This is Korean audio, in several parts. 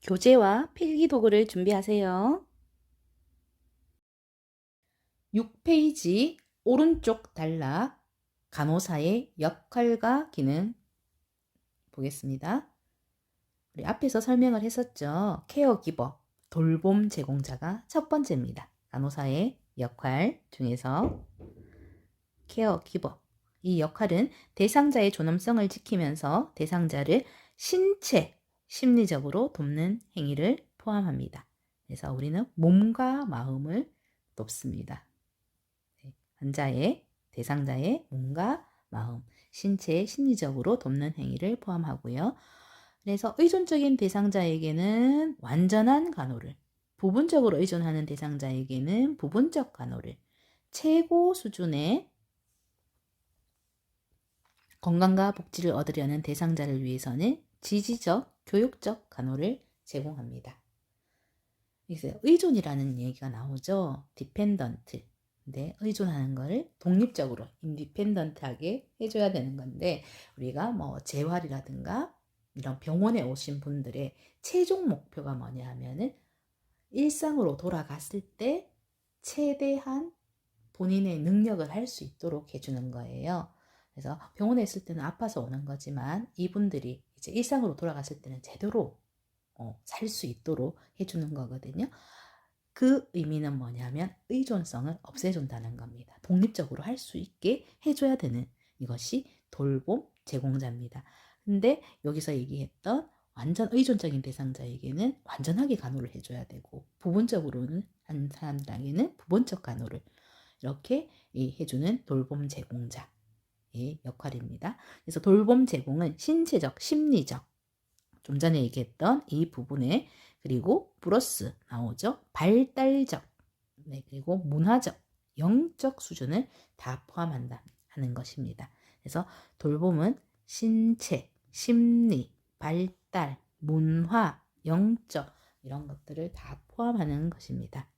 교재와 필기도구를 준비하세요. 6페이지 오른쪽 단락 간호사의 역할과 기능 보겠습니다. 우리 앞에서 설명을 했었죠. 케어기버, 돌봄 제공자가 첫 번째입니다. 간호사의 역할 중에서 케어기버. 이 역할은 대상자의 존엄성을 지키면서 대상자를 신체, 심리적으로 돕는 행위를 포함합니다. 그래서 우리는 몸과 마음을 돕습니다. 환자의, 대상자의 몸과 마음, 신체, 심리적으로 돕는 행위를 포함하고요. 그래서 의존적인 대상자에게는 완전한 간호를, 부분적으로 의존하는 대상자에게는 부분적 간호를, 최고 수준의 건강과 복지를 얻으려는 대상자를 위해서는 지지적, 교육적 간호를 제공합니다. 그래서 의존이라는 얘기가 나오죠. 디펜던트. 근데 의존하는 거를 독립적으로 인디펜던트하게 해줘야 되는 건데 우리가 뭐 재활이라든가 이런 병원에 오신 분들의 최종 목표가 뭐냐 하면은 일상으로 돌아갔을 때 최대한 본인의 능력을 할 수 있도록 해주는 거예요. 그래서 병원에 있을 때는 아파서 오는 거지만 이분들이 이제 일상으로 돌아갔을 때는 제대로 살 수 있도록 해주는 거거든요. 그 의미는 뭐냐면 의존성을 없애준다는 겁니다. 독립적으로 할 수 있게 해줘야 되는 이것이 돌봄 제공자입니다. 근데 여기서 얘기했던 완전 의존적인 대상자에게는 완전하게 간호를 해줘야 되고 부분적으로는 한 사람들에게는 부분적 간호를 이렇게 해주는 돌봄 제공자의 역할입니다. 그래서 돌봄 제공은 신체적, 심리적, 좀 전에 얘기했던 이 부분에 그리고 플러스 나오죠. 발달적, 네, 그리고 문화적, 영적 수준을 다 포함한다 하는 것입니다. 그래서 돌봄은 신체, 심리, 발달, 문화, 영적 이런 것들을 다 포함하는 것입니다.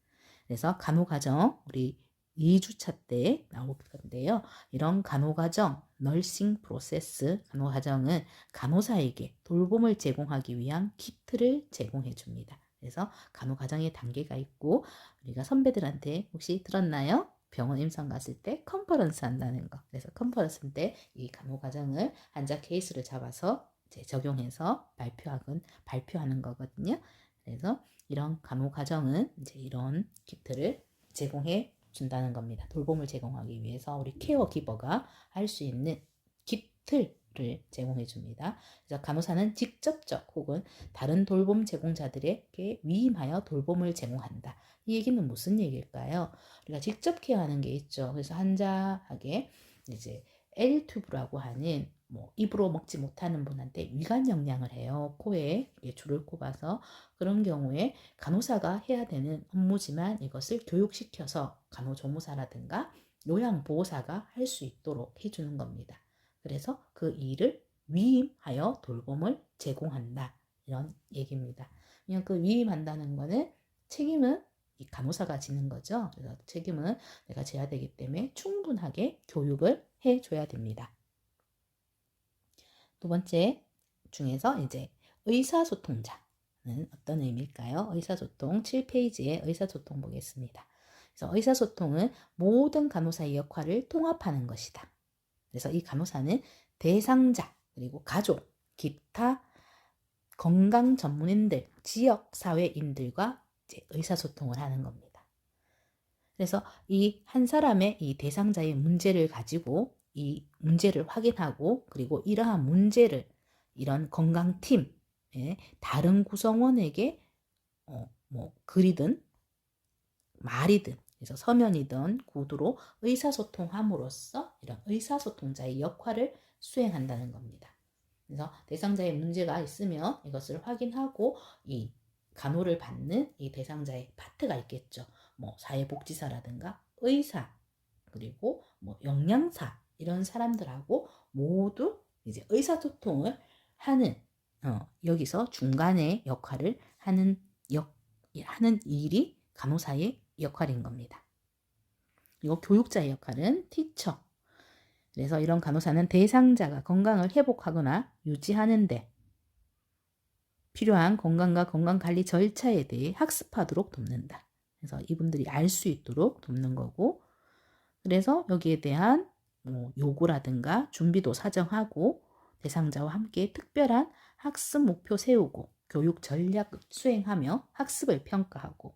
그래서 간호과정 우리 2주차 때 나올 건데요. 이런 간호과정, 널싱 프로세스 간호과정은 간호사에게 돌봄을 제공하기 위한 키트를 제공해 줍니다. 그래서 간호과정의 단계가 있고 우리가 선배들한테 혹시 들었나요? 병원 임상 갔을 때 컨퍼런스 한다는 거. 그래서 컨퍼런스 때 이 간호과정을 환자 케이스를 잡아서 이제 적용해서 발표하는 거거든요. 그래서 이런 간호과정은 이제 이런 키트를 제공해 준다는 겁니다. 돌봄을 제공하기 위해서 우리 케어기버가 할 수 있는 키트를 제공해 줍니다. 그래서 간호사는 직접적 혹은 다른 돌봄 제공자들에게 위임하여 돌봄을 제공한다. 이 얘기는 무슨 얘기일까요? 우리가 직접 케어하는 게 있죠. 그래서 환자에게 이제 L튜브라고 하는 뭐 입으로 먹지 못하는 분한테 위관 영양을 해요. 코에 줄을 꼽아서 그런 경우에 간호사가 해야 되는 업무지만 이것을 교육시켜서 간호조무사라든가 요양보호사가 할 수 있도록 해주는 겁니다. 그래서 그 일을 위임하여 돌봄을 제공한다. 이런 얘기입니다. 그냥 그 위임한다는 거는 책임은 이 간호사가 지는 거죠. 그래서 책임은 내가 져야 되기 때문에 충분하게 교육을 해줘야 됩니다. 두 번째 중에서 이제 의사소통자는 어떤 의미일까요? 의사소통 7페이지에 의사소통 보겠습니다. 그래서 의사소통은 모든 간호사의 역할을 통합하는 것이다. 그래서 이 간호사는 대상자 그리고 가족, 기타 건강 전문인들, 지역 사회인들과 이제 의사소통을 하는 겁니다. 그래서 이 한 사람의 이 대상자의 문제를 가지고 이 문제를 확인하고 그리고 이러한 문제를 이런 건강팀의 다른 구성원에게 뭐 글이든 말이든 그래서 서면이든 구두로 의사소통함으로써 이런 의사소통자의 역할을 수행한다는 겁니다. 그래서 대상자의 문제가 있으면 이것을 확인하고 이 간호를 받는 이 대상자의 파트가 있겠죠. 뭐 사회복지사라든가 의사 그리고 뭐 영양사 이런 사람들하고 모두 이제 의사소통을 하는 여기서 중간에 역할을 하는 일이 간호사의 역할인 겁니다. 그리고 교육자의 역할은 티처, 그래서 이런 간호사는 대상자가 건강을 회복하거나 유지하는데 필요한 건강과 건강관리 절차에 대해 학습하도록 돕는다. 그래서 이분들이 알 수 있도록 돕는 거고, 그래서 여기에 대한 요구라든가 준비도 사정하고 대상자와 함께 특별한 학습 목표 세우고 교육 전략 수행하며 학습을 평가하고,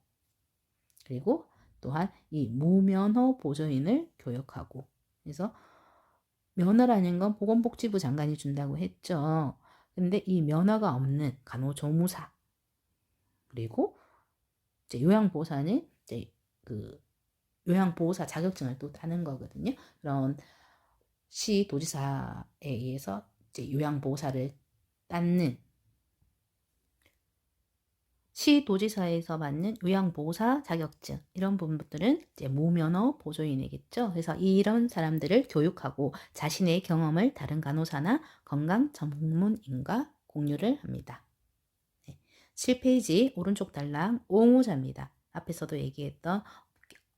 그리고 또한 이 무면허 보조인을 교육하고, 그래서 면허라는 건 보건복지부 장관이 준다고 했죠. 근데 이 면허가 없는 간호조무사, 그리고 이제 요양보호사는 이제 그 요양보호사 자격증을 또 따는 거거든요. 그런 시 도지사에 의해서 이제 요양보호사를 따는 시도지사에서 받는 요양보호사 자격증, 이런 분들은 이제 무면허 보조인이겠죠. 그래서 이런 사람들을 교육하고 자신의 경험을 다른 간호사나 건강 전문인과 공유를 합니다. 네. 7페이지 오른쪽 달랑 옹호자입니다. 앞에서도 얘기했던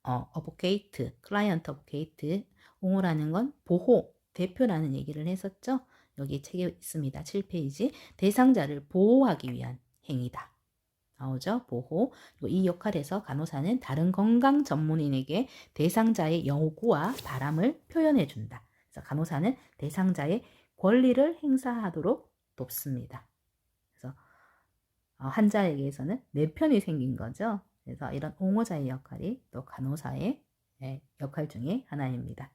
어보케이트, 클라이언트 어보케이트, 옹호라는 건 보호, 대표라는 얘기를 했었죠. 여기 책에 있습니다. 7페이지 대상자를 보호하기 위한 행위다. 나오죠. 보호. 그리고 이 역할에서 간호사는 다른 건강 전문인에게 대상자의 요구와 바람을 표현해 준다. 그래서 간호사는 대상자의 권리를 행사하도록 돕습니다. 그래서 환자에게서는 내 편이 생긴 거죠. 그래서 이런 옹호자의 역할이 또 간호사의 역할 중에 하나입니다.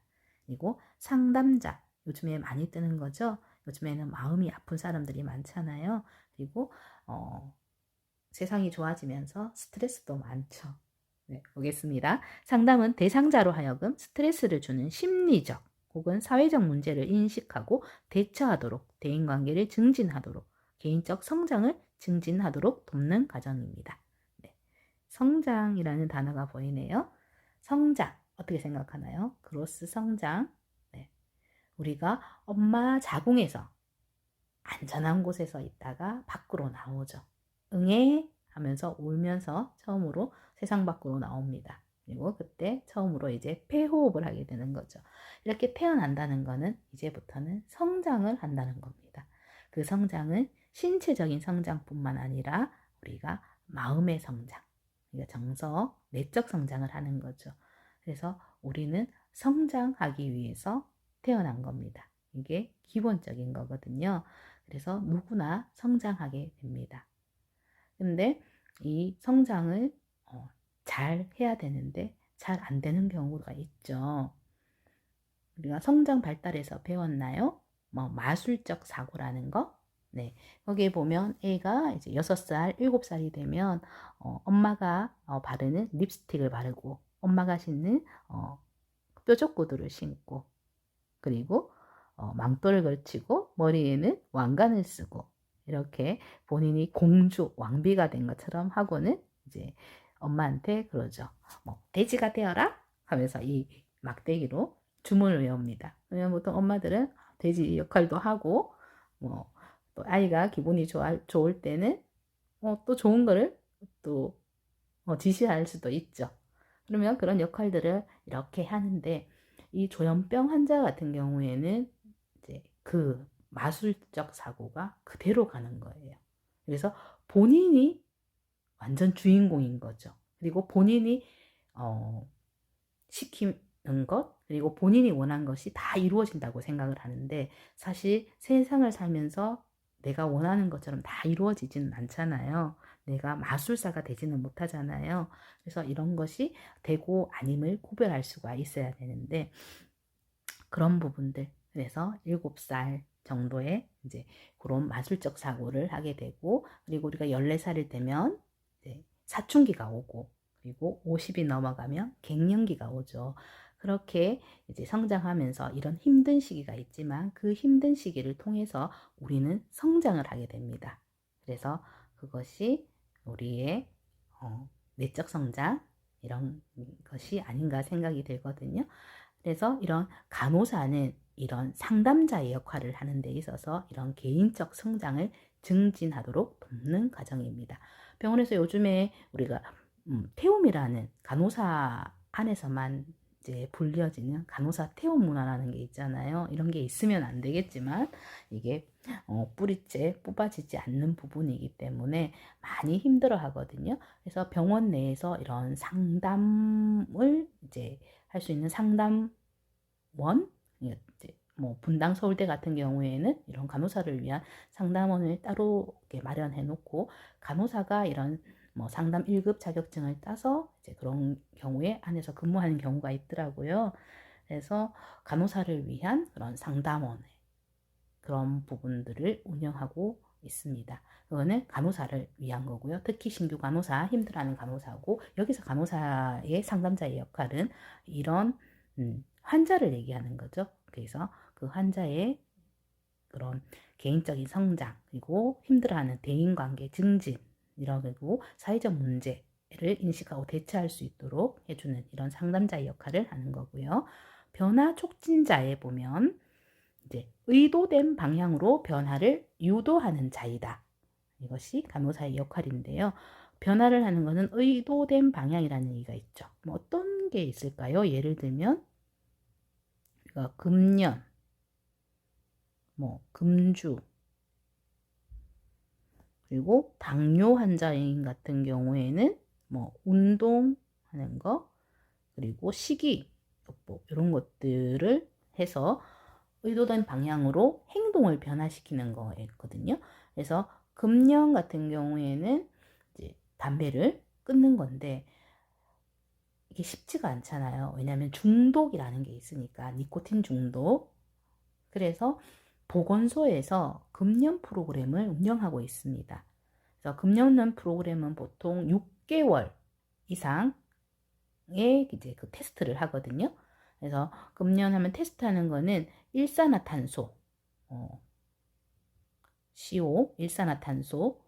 그리고 상담자, 요즘에 많이 뜨는 거죠. 요즘에는 마음이 아픈 사람들이 많잖아요. 그리고 세상이 좋아지면서 스트레스도 많죠. 네, 보겠습니다. 상담은 대상자로 하여금 스트레스를 주는 심리적 혹은 사회적 문제를 인식하고 대처하도록, 대인관계를 증진하도록, 개인적 성장을 증진하도록 돕는 과정입니다. 네, 성장이라는 단어가 보이네요. 성장, 어떻게 생각하나요? 그로스 성장. 네, 우리가 엄마 자궁에서 안전한 곳에서 있다가 밖으로 나오죠. 응애 하면서 울면서 처음으로 세상 밖으로 나옵니다. 그리고 그때 처음으로 이제 폐호흡을 하게 되는 거죠. 이렇게 태어난다는 거는 이제부터는 성장을 한다는 겁니다. 그 성장은 신체적인 성장뿐만 아니라 우리가 마음의 성장, 그러니까 정서, 내적 성장을 하는 거죠. 그래서 우리는 성장하기 위해서 태어난 겁니다. 이게 기본적인 거거든요. 그래서 누구나 성장하게 됩니다. 근데 이 성장을 잘 해야 되는데 잘 안 되는 경우가 있죠. 우리가 성장 발달에서 배웠나요? 마술적 사고라는 거. 네. 거기에 보면 애가 이제 6살, 7살이 되면 엄마가 바르는 립스틱을 바르고 엄마가 신는 뾰족 구두를 신고, 그리고 망토를 걸치고 머리에는 왕관을 쓰고 이렇게 본인이 공주, 왕비가 된 것처럼 하고는 이제 엄마한테 그러죠. 돼지가 되어라 하면서 이 막대기로 주문을 외웁니다. 왜냐면 보통 엄마들은 돼지 역할도 하고 또 아이가 기분이 좋을 때는 또 좋은 거를 또 지시할 수도 있죠. 그러면 그런 역할들을 이렇게 하는데 이 조현병 환자 같은 경우에는 이제 그 마술적 사고가 그대로 가는 거예요. 그래서 본인이 완전 주인공인 거죠. 그리고 본인이 시키는 것, 그리고 본인이 원한 것이 다 이루어진다고 생각을 하는데 사실 세상을 살면서 내가 원하는 것처럼 다 이루어지지는 않잖아요. 내가 마술사가 되지는 못하잖아요. 그래서 이런 것이 되고 아님을 구별할 수가 있어야 되는데 그런 부분들, 그래서 7살 정도의 이제 그런 마술적 사고를 하게 되고, 그리고 우리가 14살이 되면 이제 사춘기가 오고, 그리고 50이 넘어가면 갱년기가 오죠. 그렇게 이제 성장하면서 이런 힘든 시기가 있지만 그 힘든 시기를 통해서 우리는 성장을 하게 됩니다. 그래서 그것이 우리의 내적 성장, 이런 것이 아닌가 생각이 들거든요. 그래서 이런 간호사는 이런 상담자의 역할을 하는 데 있어서 이런 개인적 성장을 증진하도록 돕는 과정입니다. 병원에서 요즘에 우리가 태움이라는 간호사 안에서만 이제 불려지는 간호사 태움 문화라는 게 있잖아요. 이런 게 있으면 안 되겠지만 이게 뿌리째 뽑아지지 않는 부분이기 때문에 많이 힘들어 하거든요. 그래서 병원 내에서 이런 상담을 이제 할 수 있는 상담원, 이제 뭐 분당 서울대 같은 경우에는 이런 간호사를 위한 상담원을 따로 이렇게 마련해 놓고 간호사가 이런 뭐 상담 1급 자격증을 따서 이제 그런 경우에 안에서 근무하는 경우가 있더라고요. 그래서 간호사를 위한 그런 상담원 그런 부분들을 운영하고 있습니다. 그거는 간호사를 위한 거고요. 특히 신규 간호사, 힘들어하는 간호사고 여기서 간호사의 상담자의 역할은 이런 환자를 얘기하는 거죠. 그래서 그 환자의 그런 개인적인 성장 그리고 힘들어하는 대인관계 증진 이러고 사회적 문제를 인식하고 대처할 수 있도록 해주는 이런 상담자의 역할을 하는 거고요. 변화 촉진자에 보면 이제 의도된 방향으로 변화를 유도하는 자이다. 이것이 간호사의 역할인데요. 변화를 하는 것은 의도된 방향이라는 얘기가 있죠. 뭐 어떤 게 있을까요? 예를 들면 금연, 뭐 금주, 그리고 당뇨 환자인 같은 경우에는 뭐 운동하는 거, 그리고 식이요법 이런 것들을 해서 의도된 방향으로 행동을 변화시키는 거였거든요. 그래서 금연 같은 경우에는 이제 담배를 끊는 건데 이게 쉽지가 않잖아요. 왜냐하면 중독이라는 게 있으니까 니코틴 중독. 그래서 보건소에서 금연 프로그램을 운영하고 있습니다. 그래서 금연 프로그램은 보통 6개월 이상의 이제 그 테스트를 하거든요. 그래서 금연하면 테스트하는 거는 일산화탄소, CO, 일산화탄소,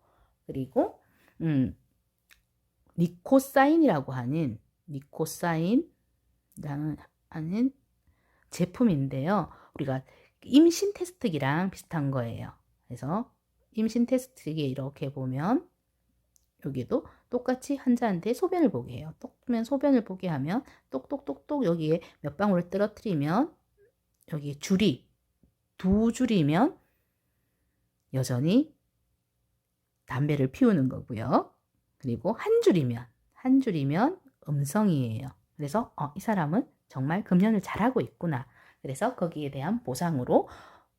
그리고 니코사인이라고 하는 니코사인이라는 하는 제품인데요. 우리가 임신 테스트기랑 비슷한 거예요. 그래서 임신 테스트기에 이렇게 보면 여기도 똑같이 환자한테 소변을 보게 해요. 소변을 보게 하면 똑똑똑똑 여기에 몇 방울을 떨어뜨리면 여기 줄이 2줄이면 여전히 담배를 피우는 거고요. 그리고 한 줄이면 음성이에요. 그래서 이 사람은 정말 금연을 잘하고 있구나. 그래서 거기에 대한 보상으로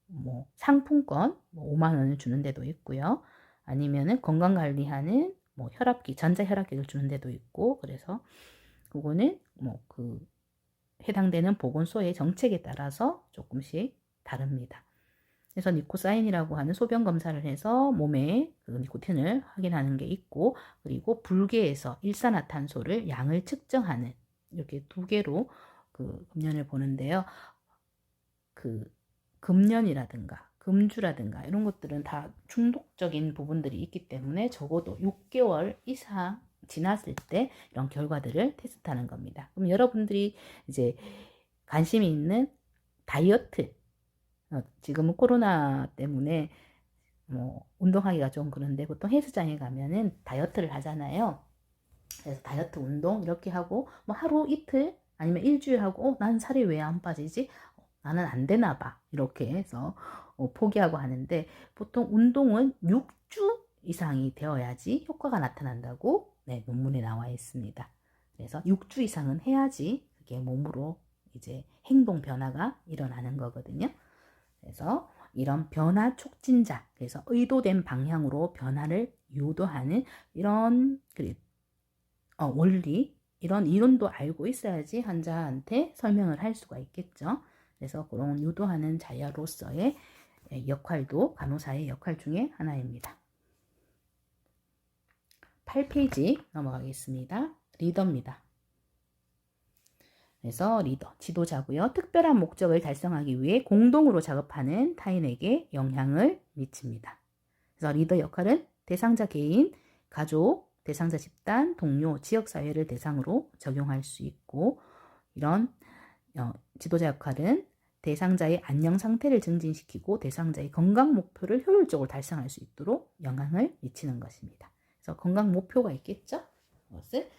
뭐 상품권 5만 원을 주는 데도 있고요. 아니면은 건강관리하는 뭐 혈압기, 전자혈압기를 주는 데도 있고, 그래서 그거는 뭐 그 해당되는 보건소의 정책에 따라서 조금씩 다릅니다. 그래서 니코사인이라고 하는 소변 검사를 해서 몸에 그 니코틴을 확인하는 게 있고, 그리고 불계에서 일산화탄소를 양을 측정하는 이렇게 2개로 그 금연을 보는데요. 그 금연이라든가 금주라든가 이런 것들은 다 중독적인 부분들이 있기 때문에 적어도 6개월 이상 지났을 때 이런 결과들을 테스트하는 겁니다. 그럼 여러분들이 이제 관심이 있는 다이어트, 지금은 코로나 때문에 뭐 운동하기가 좀 그런데 보통 헬스장에 가면은 다이어트를 하잖아요. 그래서 다이어트 운동 이렇게 하고 뭐 하루 이틀 아니면 일주일 하고 난 살이 왜 안 빠지지? 나는 안 되나 봐. 이렇게 해서 포기하고 하는데 보통 운동은 6주 이상이 되어야지 효과가 나타난다고 논문에 나와 있습니다. 그래서 6주 이상은 해야지 그게 몸으로 이제 행동 변화가 일어나는 거거든요. 그래서 이런 변화 촉진자, 그래서 의도된 방향으로 변화를 유도하는 이런 원리, 이런 이론도 알고 있어야지 환자한테 설명을 할 수가 있겠죠. 그래서 그런 유도하는 자야로서의 역할도 간호사의 역할 중에 하나입니다. 8페이지 넘어가겠습니다. 리더입니다. 그래서 리더, 지도자고요. 특별한 목적을 달성하기 위해 공동으로 작업하는 타인에게 영향을 미칩니다. 그래서 리더 역할은 대상자 개인, 가족, 대상자 집단, 동료, 지역사회를 대상으로 적용할 수 있고 이런 지도자 역할은 대상자의 안녕 상태를 증진시키고 대상자의 건강 목표를 효율적으로 달성할 수 있도록 영향을 미치는 것입니다. 그래서 건강 목표가 있겠죠? 그것을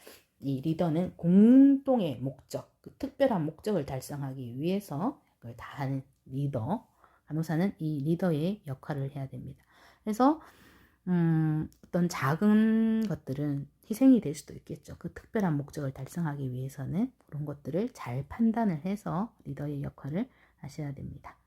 이 리더는 공동의 목적, 그 특별한 목적을 달성하기 위해서 그걸 다 하는 리더, 간호사는 이 리더의 역할을 해야 됩니다. 그래서 어떤 작은 것들은 희생이 될 수도 있겠죠. 그 특별한 목적을 달성하기 위해서는 그런 것들을 잘 판단을 해서 리더의 역할을 하셔야 됩니다.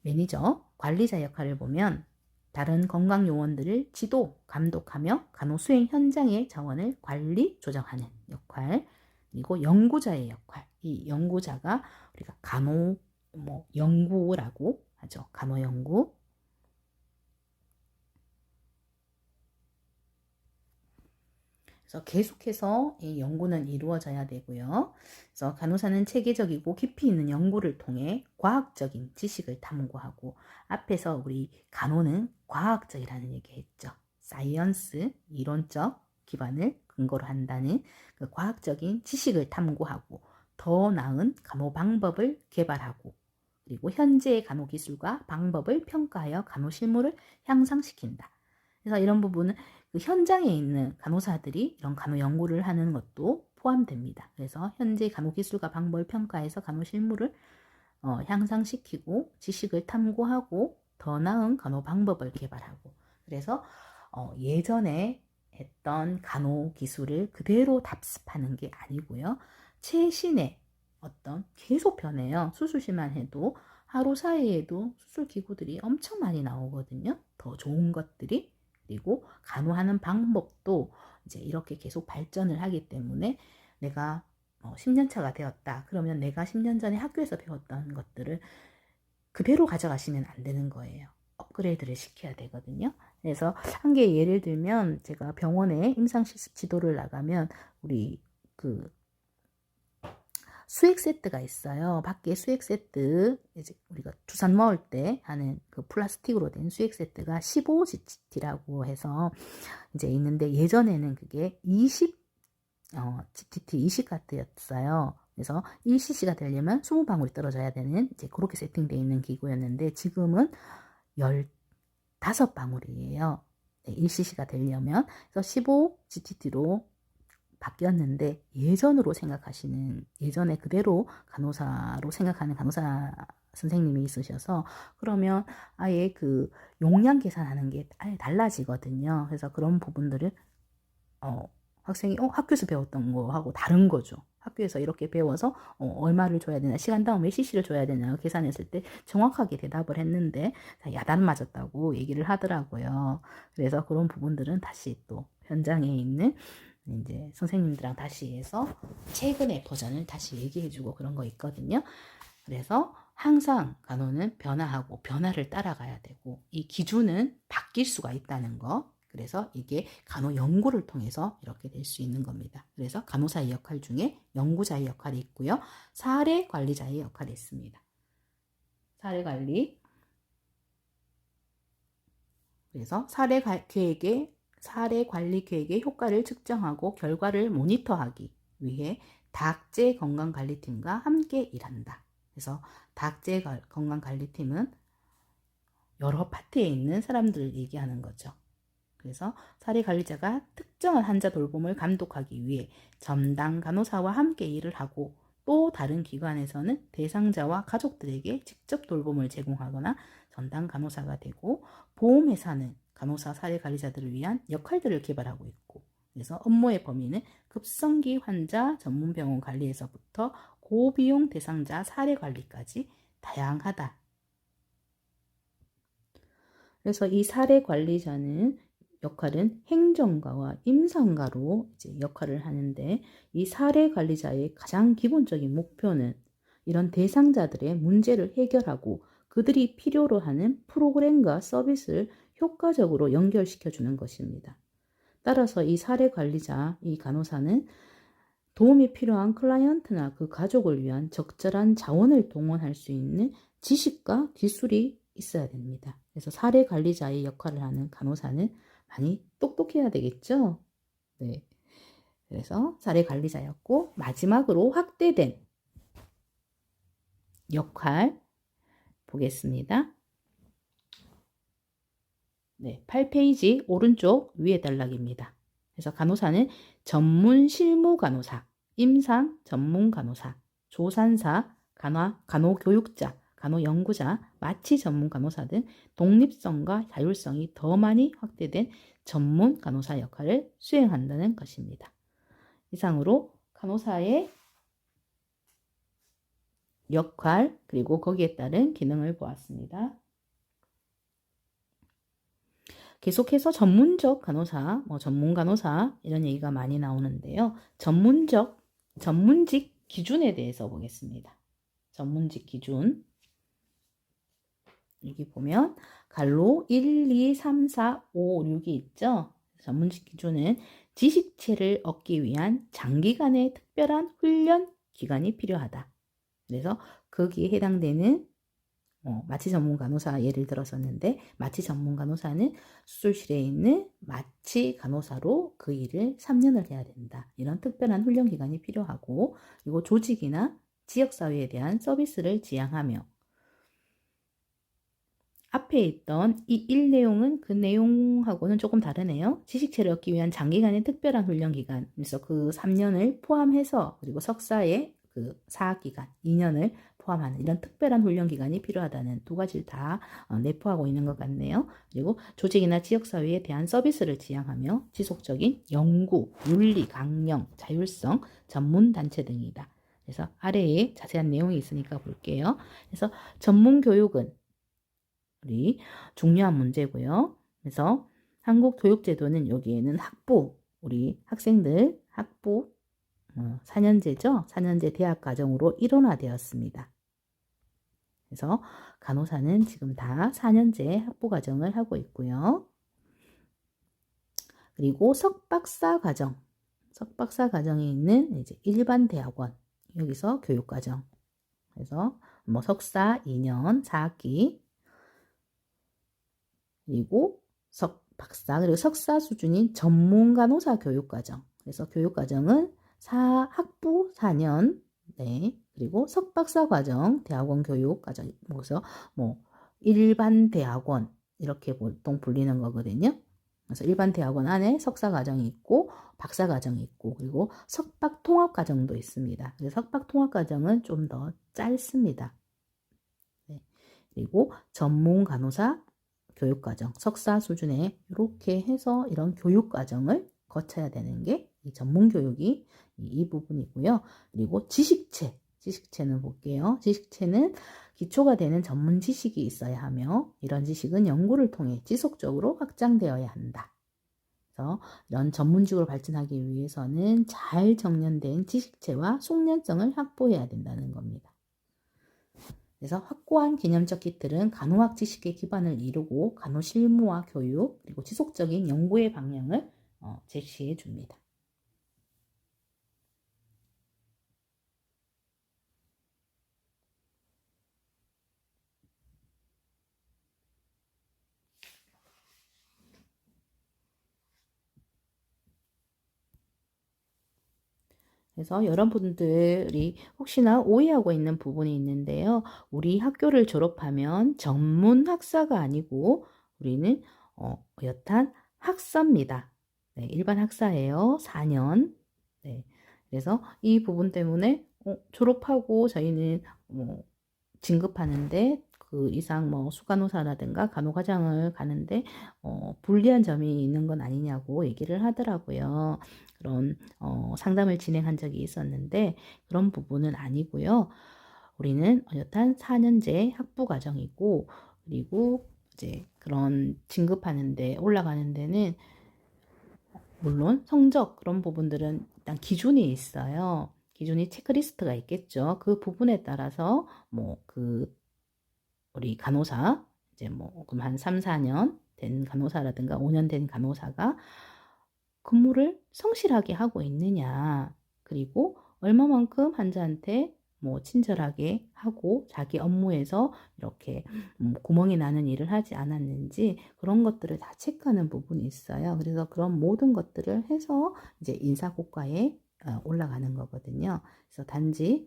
매니저, 관리자 역할을 보면 다른 건강 요원들을 지도, 감독하며 간호 수행 현장의 자원을 관리, 조정하는 역할, 그리고 연구자의 역할. 이 연구자가 우리가 간호 연구라고 하죠. 간호 연구. 그래서 계속해서 이 연구는 이루어져야 되고요. 그래서 간호사는 체계적이고 깊이 있는 연구를 통해 과학적인 지식을 탐구하고, 앞에서 우리 간호는 과학적이라는 얘기했죠. 사이언스, 이론적 기반을 근거로 한다는 그 과학적인 지식을 탐구하고 더 나은 간호 방법을 개발하고, 그리고 현재의 간호 기술과 방법을 평가하여 간호 실무를 향상시킨다. 그래서 이런 부분은 그 현장에 있는 간호사들이 이런 간호 연구를 하는 것도 포함됩니다. 그래서 현재 간호 기술과 방법을 평가해서 간호 실무를 향상시키고 지식을 탐구하고 더 나은 간호 방법을 개발하고, 그래서 예전에 했던 간호 기술을 그대로 답습하는 게 아니고요. 최신의 어떤 계속 변해요. 수술실만 해도 하루 사이에도 수술 기구들이 엄청 많이 나오거든요. 더 좋은 것들이. 그리고 간호하는 방법도 이제 이렇게 계속 발전을 하기 때문에 내가 10년 차가 되었다. 그러면 내가 10년 전에 학교에서 배웠던 것들을 그대로 가져가시면 안 되는 거예요. 업그레이드를 시켜야 되거든요. 그래서 한 개 예를 들면 제가 병원에 임상실습 지도를 나가면 우리 그 수액 세트가 있어요. 밖에 수액 세트, 이제 우리가 주사 넣을 때 하는 그 플라스틱으로 된 수액 세트가 15GT라고 해서 이제 있는데, 예전에는 그게 20GT 20가트였어요. 그래서 1cc가 되려면 20방울이 떨어져야 되는 이제 그렇게 세팅되어 있는 기구였는데, 지금은 15방울이에요. 1cc가 되려면. 그래서 15GT로 바뀌었는데, 예전으로 생각하시는, 예전에 그대로 간호사로 생각하는 간호사 선생님이 있으셔서 그러면 아예 그 용량 계산하는 게 아예 달라지거든요. 그래서 그런 부분들을 학생이 학교에서 배웠던 거하고 다른 거죠. 학교에서 이렇게 배워서 얼마를 줘야 되나, 시간당 몇 cc를 줘야 되나 계산했을 때 정확하게 대답을 했는데 야단 맞았다고 얘기를 하더라고요. 그래서 그런 부분들은 다시 또 현장에 있는 이제 선생님들랑 다시 해서 최근의 버전을 다시 얘기해주고 그런 거 있거든요. 그래서 항상 간호는 변화하고 변화를 따라가야 되고, 이 기준은 바뀔 수가 있다는 거. 그래서 이게 간호 연구를 통해서 이렇게 될 수 있는 겁니다. 그래서 간호사의 역할 중에 연구자의 역할이 있고요. 사례 관리자의 역할이 있습니다. 사례 관리. 그래서 사례 관리 계획의 효과를 측정하고 결과를 모니터하기 위해 다학제 건강관리팀과 함께 일한다. 그래서 다학제 건강관리팀은 여러 파트에 있는 사람들을 얘기하는 거죠. 그래서 사례관리자가 특정한 환자 돌봄을 감독하기 위해 전담 간호사와 함께 일을 하고, 또 다른 기관에서는 대상자와 가족들에게 직접 돌봄을 제공하거나 전담 간호사가 되고, 보험회사는 간호사 사례관리자들을 위한 역할들을 개발하고 있고, 그래서 업무의 범위는 급성기 환자 전문병원 관리에서부터 고비용 대상자 사례관리까지 다양하다. 그래서 이 사례관리자는 역할은 행정가와 임상가로 이제 역할을 하는데, 이 사례관리자의 가장 기본적인 목표는 이런 대상자들의 문제를 해결하고 그들이 필요로 하는 프로그램과 서비스를 효과적으로 연결시켜주는 것입니다. 따라서 이 사례관리자, 이 간호사는 도움이 필요한 클라이언트나 그 가족을 위한 적절한 자원을 동원할 수 있는 지식과 기술이 있어야 됩니다. 그래서 사례관리자의 역할을 하는 간호사는 많이 똑똑해야 되겠죠? 네. 그래서 사례관리자였고, 마지막으로 확대된 역할 보겠습니다. 네, 8페이지 오른쪽 위에 단락입니다. 그래서 간호사는 전문 실무 간호사, 임상 전문 간호사, 조산사, 간호교육자, 간호연구자, 마취 전문 간호사 등 독립성과 자율성이 더 많이 확대된 전문 간호사 역할을 수행한다는 것입니다. 이상으로 간호사의 역할 그리고 거기에 따른 기능을 보았습니다. 계속해서 전문적 간호사, 전문 간호사 이런 얘기가 많이 나오는데요. 전문직 기준에 대해서 보겠습니다. 전문직 기준. 여기 보면 갈로 1, 2, 3, 4, 5, 6이 있죠. 전문직 기준은 지식체를 얻기 위한 장기간의 특별한 훈련 기간이 필요하다. 그래서 거기에 해당되는 마취 전문 간호사 예를 들었었는데, 마취 전문 간호사는 수술실에 있는 마취 간호사로 그 일을 3년을 해야 된다. 이런 특별한 훈련 기간이 필요하고, 그리고 조직이나 지역사회에 대한 서비스를 지향하며, 앞에 있던 이 1내용은 그 내용하고는 조금 다르네요. 지식체를 얻기 위한 장기간의 특별한 훈련 기간, 그래서 그 3년을 포함해서, 그리고 석사의 그 4학기간, 2년을 포함하는 이런 특별한 훈련 기간이 필요하다는 두 가지를 다 내포하고 있는 것 같네요. 그리고 조직이나 지역사회에 대한 서비스를 지향하며 지속적인 연구, 윤리, 강령, 자율성, 전문단체 등이다. 그래서 아래에 자세한 내용이 있으니까 볼게요. 그래서 전문교육은 우리 중요한 문제고요. 그래서 한국 교육제도는 여기에는 우리 학생들 학부 4년제죠. 4년제 대학과정으로 일원화되었습니다. 그래서 간호사는 지금 다 4년제 학부과정을 하고 있고요. 그리고 석박사 과정에 있는 이제 일반 대학원, 여기서 교육과정. 그래서 석사 2년 4학기, 그리고 박사, 그리고 석사 수준인 전문 간호사 교육과정. 그래서 교육과정은 학부 4년, 네, 그리고 석박사 과정, 대학원 교육 과정, 그래서 일반 대학원 이렇게 보통 불리는 거거든요. 그래서 일반 대학원 안에 석사 과정이 있고 박사 과정이 있고, 그리고 석박 통합 과정도 있습니다. 그래서 석박 통합 과정은 좀 더 짧습니다. 네. 그리고 전문 간호사 교육과정, 석사 수준에 이렇게 해서 이런 교육과정을 거쳐야 되는 게 이 전문교육이 이 부분이고요. 그리고 지식체는 볼게요. 지식체는 기초가 되는 전문 지식이 있어야 하며, 이런 지식은 연구를 통해 지속적으로 확장되어야 한다. 그래서 이런 전문직으로 발전하기 위해서는 잘 정연된 지식체와 숙련성을 확보해야 된다는 겁니다. 그래서 확고한 개념적 기틀은 간호학 지식의 기반을 이루고 간호 실무와 교육, 그리고 지속적인 연구의 방향을 제시해 줍니다. 그래서 여러분들이 혹시나 오해하고 있는 부분이 있는데요. 우리 학교를 졸업하면 전문 학사가 아니고 우리는 여탄 학사입니다. 네, 일반 학사예요. 4년. 네, 그래서 이 부분 때문에 졸업하고 저희는 진급하는데 그 이상 수간호사라든가 간호과장을 가는데 불리한 점이 있는 건 아니냐고 얘기를 하더라고요. 그런 상담을 진행한 적이 있었는데 그런 부분은 아니고요. 우리는 여탄 4년제 학부 과정이고, 그리고 이제 그런 진급하는데 올라가는 데는 물론 성적 그런 부분들은 일단 기준이 있어요. 기준이 체크리스트가 있겠죠. 그 부분에 따라서 우리 간호사 이제 그럼 한 3, 4년 된 간호사라든가 5년 된 간호사가 근무를 성실하게 하고 있느냐, 그리고 얼마만큼 환자한테 친절하게 하고 자기 업무에서 이렇게 구멍이 나는 일을 하지 않았는지, 그런 것들을 다 체크하는 부분이 있어요. 그래서 그런 모든 것들을 해서 이제 인사고과에 올라가는 거거든요. 그래서 단지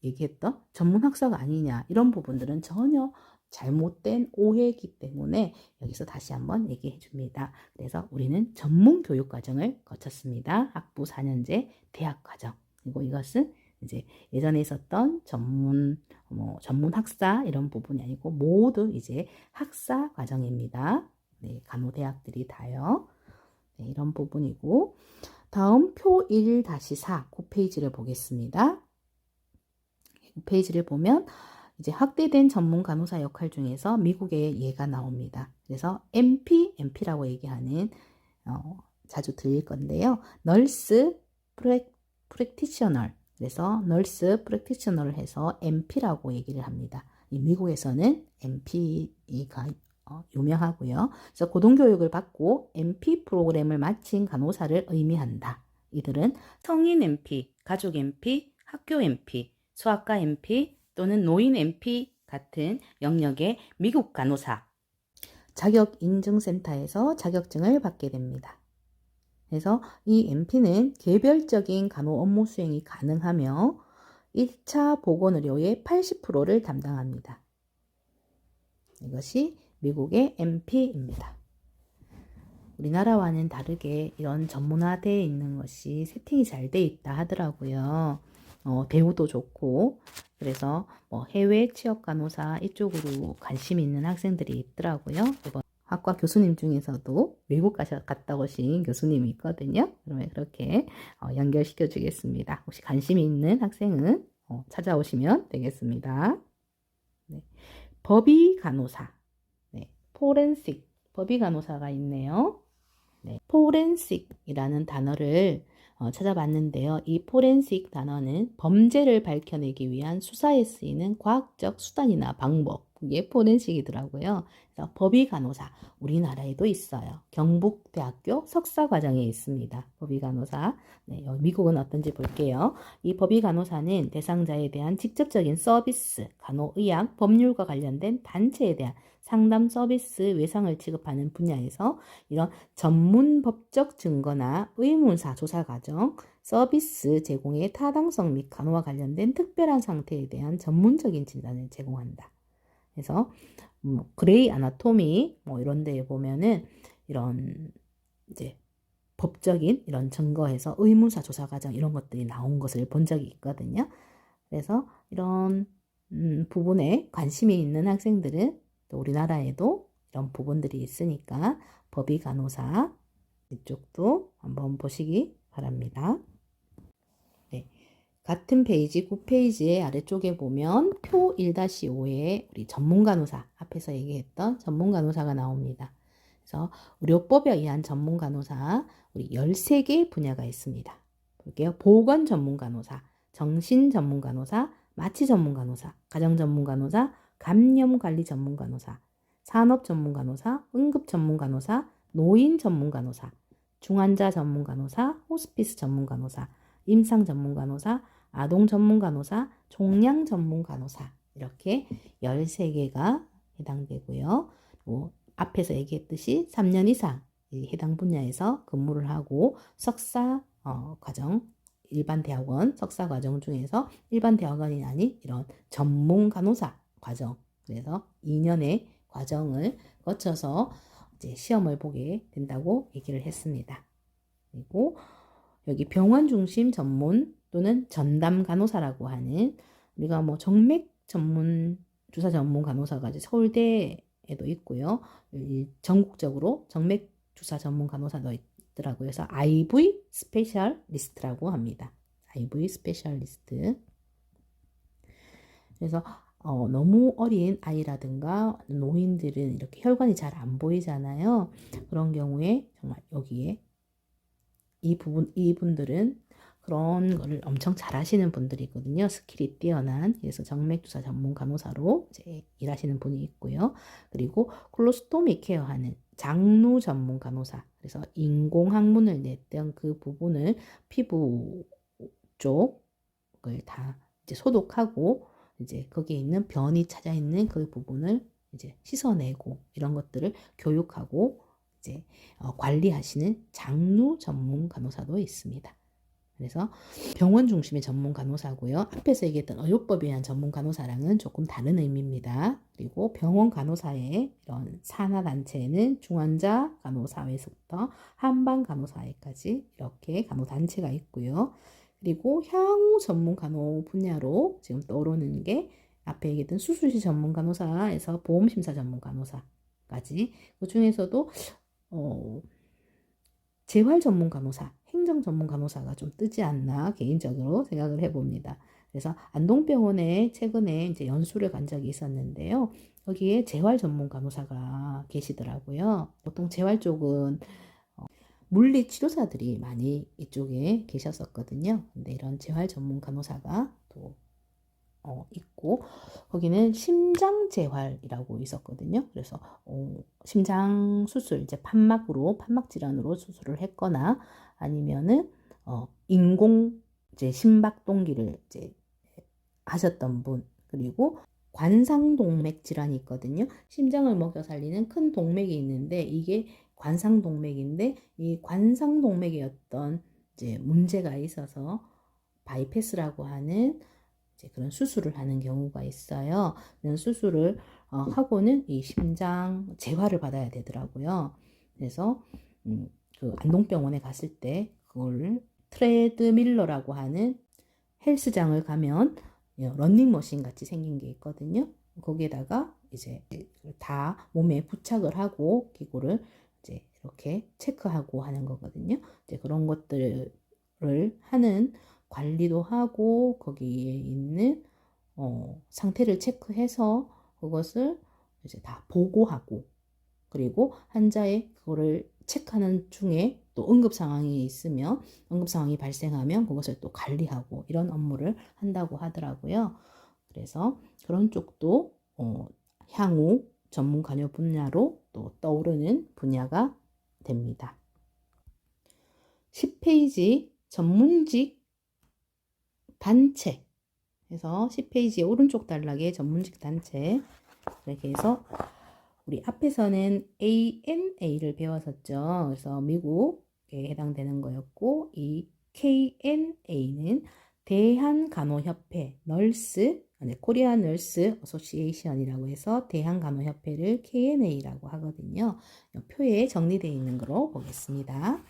얘기했던 전문 학사가 아니냐, 이런 부분들은 전혀 잘못된 오해이기 때문에 여기서 다시 한번 얘기해 줍니다. 그래서 우리는 전문 교육 과정을 거쳤습니다. 학부 4년제 대학 과정. 그리고 이것은 이제 예전에 있었던 전문 학사 이런 부분이 아니고 모두 이제 학사 과정입니다. 네, 간호대학들이 다요. 네, 이런 부분이고, 다음 표 1-4 그 페이지를 보겠습니다. 그 페이지를 보면 이제 확대된 전문 간호사 역할 중에서 미국의 예가 나옵니다. 그래서 MP라고 얘기하는 자주 들릴 건데요. 널스 프랙티셔널. 그래서 널스 프랙티셔널을 해서 MP라고 얘기를 합니다. 미국에서는 MP가 유명하고요. 그래서 고등교육을 받고 MP 프로그램을 마친 간호사를 의미한다. 이들은 성인 MP, 가족 MP, 학교 MP, 소아과 MP 또는 노인 MP 같은 영역의 미국 간호사 자격인증센터에서 자격증을 받게 됩니다. 그래서 이 MP는 개별적인 간호 업무 수행이 가능하며 1차 보건의료의 80%를 담당합니다. 이것이 미국의 MP입니다. 우리나라와는 다르게 이런 전문화되어 있는 것이 세팅이 잘 돼 있다 하더라고요. 대우도 좋고, 그래서 해외 취업 간호사 이쪽으로 관심 있는 학생들이 있더라고요. 이번 학과 교수님 중에서도 미국 갔다 오신 교수님이 있거든요. 그러면 그렇게 연결시켜 주겠습니다. 혹시 관심이 있는 학생은 찾아오시면 되겠습니다. 네. 법의 간호사, 네. 포렌식 법의 간호사가 있네요. 네. 포렌식이라는 단어를 찾아봤는데요. 이 포렌식 단어는 범죄를 밝혀내기 위한 수사에 쓰이는 과학적 수단이나 방법, 이게 포렌식이더라고요. 그래서 법의 간호사, 우리나라에도 있어요. 경북대학교 석사과정에 있습니다. 법의 간호사. 네, 미국은 어떤지 볼게요. 이 법의 간호사는 대상자에 대한 직접적인 서비스, 간호의학, 법률과 관련된 단체에 대한 상담 서비스 외상을 취급하는 분야에서 이런 전문 법적 증거나 의문사 조사 과정, 서비스 제공의 타당성 및 간호와 관련된 특별한 상태에 대한 전문적인 진단을 제공한다. 그래서 그레이 아나토미 이런 데에 보면은 이런 이제 법적인 이런 증거에서 의문사 조사 과정 이런 것들이 나온 것을 본 적이 있거든요. 그래서 이런 부분에 관심이 있는 학생들은 또 우리나라에도 이런 부분들이 있으니까 법의 간호사 이쪽도 한번 보시기 바랍니다. 네. 같은 페이지 9페이지의 아래쪽에 보면 표 1-5에 우리 전문간호사 앞에서 얘기했던 전문간호사가 나옵니다. 그래서 의료법에 의한 전문간호사 우리 13개 분야가 있습니다. 볼게요. 보건 전문간호사, 정신 전문간호사, 마취 전문간호사, 가정 전문간호사, 감염관리 전문간호사, 산업 전문간호사, 응급 전문간호사, 노인 전문간호사, 중환자 전문간호사, 호스피스 전문간호사, 임상 전문간호사, 아동 전문간호사, 종양 전문간호사 이렇게 13개가 해당되고요. 앞에서 얘기했듯이 3년 이상 해당 분야에서 근무를 하고 석사 과정, 일반 대학원 석사 과정 중에서 일반 대학원이 아닌 이런 전문 간호사 과정, 그래서 2년의 과정을 거쳐서 이제 시험을 보게 된다고 얘기를 했습니다. 그리고 여기 병원 중심 전문 또는 전담 간호사라고 하는 우리가 정맥 전문 주사 전문 간호사가 이제 서울대에도 있고요. 전국적으로 정맥 주사 전문 간호사도 있더라고요. 그래서 IV 스페셜리스트라고 합니다. IV 스페셜리스트. 그래서 너무 어린 아이라든가 노인들은 이렇게 혈관이 잘 안 보이잖아요. 그런 경우에 정말 여기에 이분들은 그런 거를 엄청 잘하시는 분들이거든요. 스킬이 뛰어난. 그래서 정맥주사 전문 간호사로 이제 일하시는 분이 있고요. 그리고 콜로스토미 케어하는 장루 전문 간호사. 그래서 인공항문을 냈던 그 부분을 피부 쪽을 다 이제 소독하고 이제 거기에 있는 변이 찾아 있는 그 부분을 이제 씻어내고 이런 것들을 교육하고 이제 관리하시는 장루 전문 간호사도 있습니다. 그래서 병원 중심의 전문 간호사고요. 앞에서 얘기했던 의료법에 의한 전문 간호사랑은 조금 다른 의미입니다. 그리고 병원 간호사의 이런 산하 단체는 중환자 간호사회부터 한방 간호사회까지 이렇게 간호단체가 있고요. 그리고 향후 전문 간호 분야로 지금 떠오르는 게 앞에 얘기했던 수술실 전문 간호사에서 보험심사 전문 간호사까지 그 중에서도 재활 전문 간호사, 행정 전문 간호사가 좀 뜨지 않나 개인적으로 생각을 해봅니다. 그래서 안동병원에 최근에 이제 연수를 간 적이 있었는데요. 거기에 재활 전문 간호사가 계시더라고요. 보통 재활 쪽은 물리치료사들이 많이 이쪽에 계셨었거든요. 근데 이런 재활 전문 간호사가 또 있고 거기는 심장재활이라고 있었거든요. 그래서 심장 수술 이제 판막 질환으로 수술을 했거나 아니면은 인공 이제 심박동기를 이제 하셨던 분 그리고 관상동맥 질환이 있거든요. 심장을 먹여 살리는 큰 동맥이 있는데 이게 관상동맥인데 이 관상동맥에 어떤 이제 문제가 있어서 바이패스라고 하는 이제 그런 수술을 하는 경우가 있어요. 이런 수술을 하고는 이 심장 재활을 받아야 되더라고요. 그래서 그 안동병원에 갔을 때 그걸 트레드밀러라고 하는 헬스장을 가면 러닝머신 같이 생긴 게 있거든요. 거기에다가 이제 다 몸에 부착을 하고 기구를 이제 이렇게 체크하고 하는 거거든요. 이제 그런 것들을 하는 관리도 하고 거기에 있는 상태를 체크해서 그것을 이제 다 보고하고 그리고 환자의 그거를 체크하는 중에 또 응급 상황이 있으면 응급 상황이 발생하면 그것을 또 관리하고 이런 업무를 한다고 하더라고요. 그래서 그런 쪽도 향후 전문 간호 분야로 또 떠오르는 분야가 됩니다. 10페이지 전문직 단체 해서 10페이지의 오른쪽 단락에 전문직 단체 이렇게 해서 우리 앞에서는 ANA를 배웠었죠. 그래서 미국에 해당되는 거였고 이 KNA는 대한간호협회 널스 코리아 널스 어소시에이션이라고 해서 대한간호협회를 KNA라고 하거든요. 표에 정리되어 있는 거로 보겠습니다.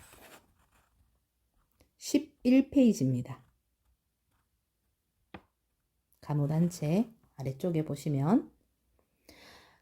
11페이지입니다. 간호단체 아래쪽에 보시면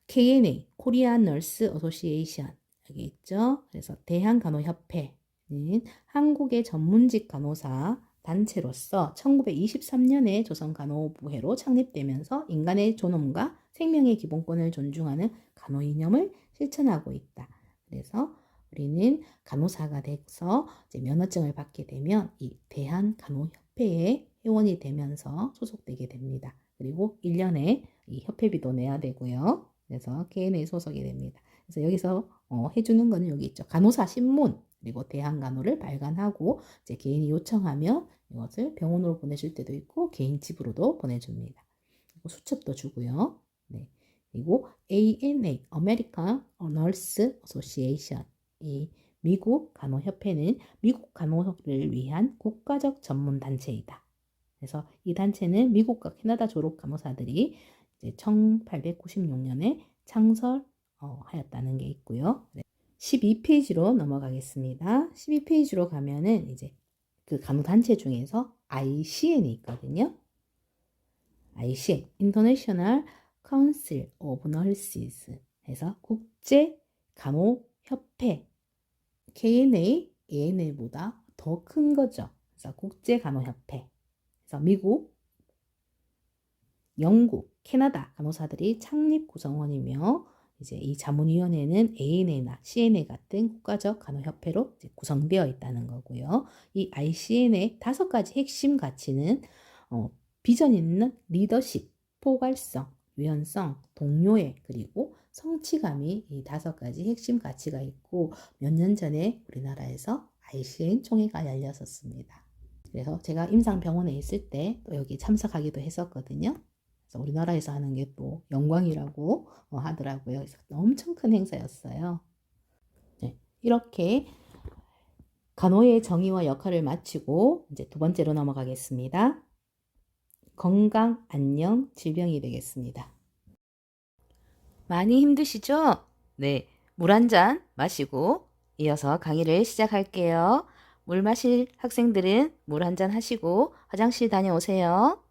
KNA, 코리안 널스 어소시에이션 여기 있죠. 그래서 대한간호협회는 한국의 전문직 간호사 단체로서 1923년에 조선간호부회로 창립되면서 인간의 존엄과 생명의 기본권을 존중하는 간호 이념을 실천하고 있다. 그래서 우리는 간호사가 돼서 이제 면허증을 받게 되면 이 대한간호협회에 회원이 되면서 소속되게 됩니다. 그리고 1년에 이 협회비도 내야 되고요. 그래서 KNA 소속이 됩니다. 그래서 여기서 해주는 거는 여기 있죠. 간호사 신문 그리고 대한간호를 발간하고 이제 개인이 요청하면 이것을 병원으로 보내줄 때도 있고 개인 집으로도 보내줍니다. 그리고 수첩도 주고요. 네. 그리고 ANA, American Nurse Association 이 미국 간호협회는 미국 간호를 위한 국가적 전문 단체이다. 그래서 이 단체는 미국과 캐나다 졸업 간호사들이 이제 1896년에 창설하였다는 게 있고요. 12페이지로 넘어가겠습니다. 12페이지로 가면은 이제 그 간호단체 중에서 ICN이 있거든요. ICN, International Council of Nurses 해서 국제 간호협회 KNA, ANA보다 더 큰 거죠. 그래서 국제 간호협회 그래서 미국, 영국, 캐나다 간호사들이 창립 구성원이며 이제 이 자문위원회는 ANA나 CNA 같은 국가적 간호협회로 이제 구성되어 있다는 거고요. 이 ICN의 5가지 핵심 가치는 비전 있는 리더십, 포괄성, 유연성, 동료애 그리고 성취감이 이 5가지 핵심 가치가 있고 몇 년 전에 우리나라에서 ICN 총회가 열렸었습니다. 그래서 제가 임상병원에 있을 때 또 여기 참석하기도 했었거든요. 그래서 우리나라에서 하는 게 또 영광이라고 하더라고요. 그래서 엄청 큰 행사였어요. 네, 이렇게 간호의 정의와 역할을 마치고 이제 두 번째로 넘어가겠습니다. 건강, 안녕, 질병이 되겠습니다. 많이 힘드시죠? 네, 물 한 잔 마시고 이어서 강의를 시작할게요. 물 마실 학생들은 물 한 잔 하시고 화장실 다녀오세요.